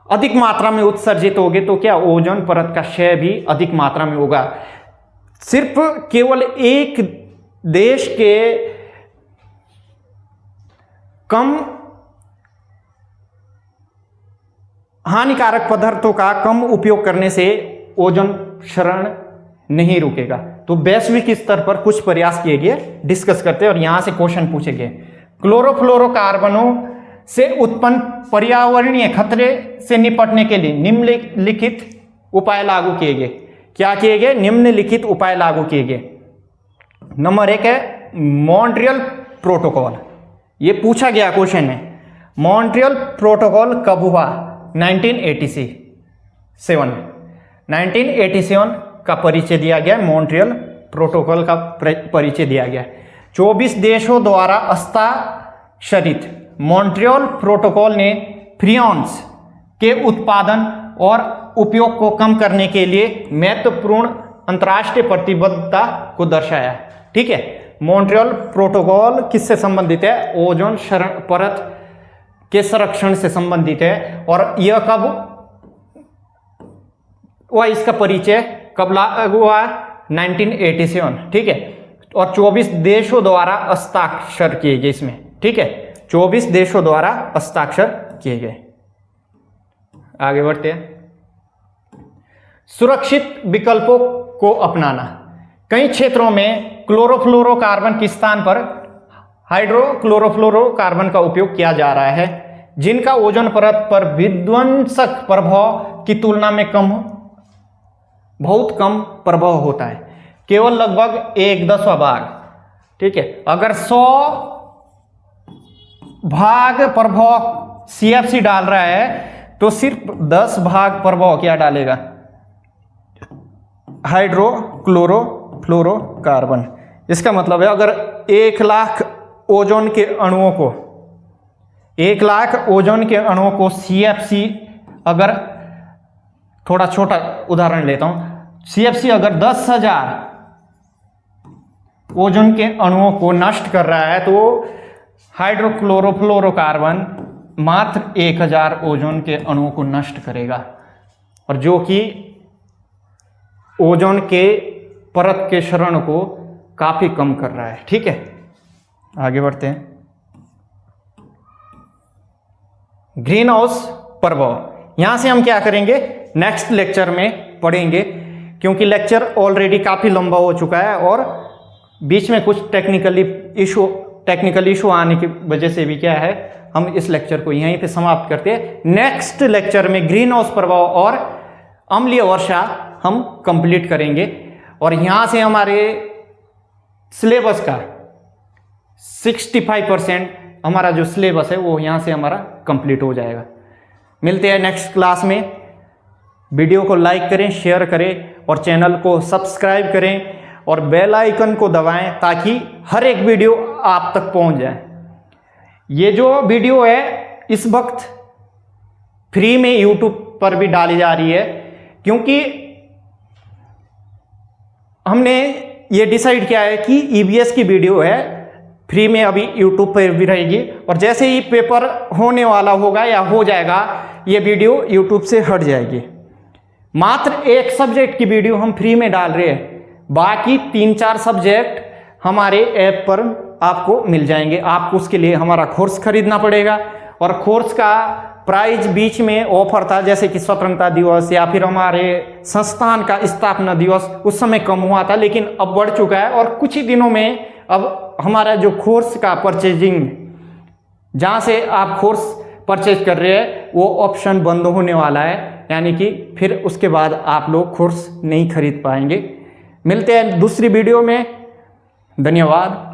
A: अधिक मात्रा में उत्सर्जित होंगे, तो क्या ओजोन परत का क्षय भी अधिक मात्रा में होगा। सिर्फ केवल एक देश के कम हानिकारक पदार्थों का कम उपयोग करने से ओजोन क्षरण नहीं रुकेगा। तो वैश्विक स्तर पर कुछ प्रयास किए गए, डिस्कस करते हैं और यहां से क्वेश्चन पूछे गए। क्लोरोफ्लोरोकार्बनों से उत्पन्न पर्यावरणीय खतरे से निपटने के लिए निम्नलिखित उपाय लागू किए गए। क्या किए गए, निम्नलिखित उपाय लागू किए गए। नंबर 1 है मॉन्ट्रियल प्रोटोकॉल। ये पूछा गया क्वेश्चन है। मॉन्ट्रियल प्रोटोकॉल कब हुआ? 1987 में। 1987 का परिचय दिया गया, मॉन्ट्रियल प्रोटोकॉल का परिचय दिया गया। 24 देशों द्वारा हस्ताक्षरित मॉन्ट्रियल प्रोटोकॉल ने फ्रीऑन्स के उत्पादन और उपयोग को कम करने के लिए महत्वपूर्ण अंतर्राष्ट्रीय प्रतिबद्धता को दर्शाया। ठीक है, मॉन्ट्रियल प्रोटोकॉल किससे संबंधित है? ओजोन परत के संरक्षण से संबंधित है। और यह कब हुआ, इसका परिचय कब हुआ? 1987। ठीक है, और 24 देशों द्वारा हस्ताक्षर किए गए इसमें। ठीक है, 24 देशों द्वारा हस्ताक्षर किए गए। आगे बढ़ते हैं। सुरक्षित विकल्पों को अपनाना। कई क्षेत्रों में क्लोरोफ्लोरोकार्बन के स्थान पर हाइड्रोक्लोरोफ्लोरोकार्बन का उपयोग किया जा रहा है, जिनका ओजोन परत पर विध्वंसक प्रभाव की तुलना में बहुत कम प्रभाव होता है, केवल लगभग 1/10 भाग। ठीक है, अगर 100 भाग प्रभाव CFC डाल रहा है तो सिर्फ 10 भाग प्रभाव क्या डालेगा? हाइड्रोक्लोरोफ्लोरोकार्बन। इसका मतलब है अगर 1,00,000 ओजोन के अणुओं को 1,00,000 ओजोन के अणुओं को CFC, अगर थोड़ा छोटा उदाहरण लेता हूं, CFC अगर 10,000 ओजोन के अणुओं को नष्ट कर रहा है तो हाइड्रोक्लोरोफ्लोरोकार्बन मात्र 1,000 ओजोन के अणुओं को नष्ट करेगा, और जो कि ओजोन के परत के क्षरण को काफी कम कर रहा है। ठीक है, आगे बढ़ते हैं। ग्रीन हाउस प्रभाव, यहां से हम क्या करेंगे? नेक्स्ट लेक्चर में पढ़ेंगे, क्योंकि लेक्चर ऑलरेडी काफी लंबा हो चुका है और बीच में कुछ टेक्निकल इशू आने की वजह से भी क्या है, हम इस लेक्चर को यहीं पे समाप्त करते हैं। नेक्स्ट लेक्चर में ग्रीन हाउस प्रभाव और अम्लीय वर्षा हम कंप्लीट करेंगे, और यहां से हमारे सिलेबस का 65% हमारा जो सिलेबस है वो यहां से हमारा कंप्लीट हो जाएगा। मिलते हैं नेक्स्ट क्लास में। वीडियो को लाइक करें, शेयर करें और चैनल को सब्सक्राइब करें और बेल आइकन को दबाएं ताकि हर एक वीडियो आप तक पहुंच जाए। ये जो वीडियो है इस वक्त फ्री में यूट्यूब पर भी डाली जा रही है, क्योंकि हमने ये डिसाइड किया है कि EVS की वीडियो है फ्री में अभी यूट्यूब पर भी रहेगी, और जैसे ही पेपर होने वाला होगा या हो जाएगा ये वीडियो यूट्यूब से हट जाएगी। मात्र एक सब्जेक्ट की वीडियो हम फ्री में डाल रहे हैं, बाकी 3-4 सब्जेक्ट हमारे ऐप पर आपको मिल जाएंगे। आपको उसके लिए हमारा कोर्स खरीदना पड़ेगा, और कोर्स का प्राइस बीच में ऑफर था, जैसे कि स्वतंत्रता दिवस या फिर हमारे संस्थान का स्थापना दिवस, उस समय कम हुआ था, लेकिन अब बढ़ चुका है। और कुछ ही दिनों में अब हमारा जो कोर्स का परचेजिंग, जहाँ से आप कोर्स परचेज कर रहे हैं वो ऑप्शन बंद होने वाला है, यानी कि फिर उसके बाद आप लोग कोर्स नहीं खरीद पाएंगे। मिलते हैं दूसरी वीडियो में। धन्यवाद।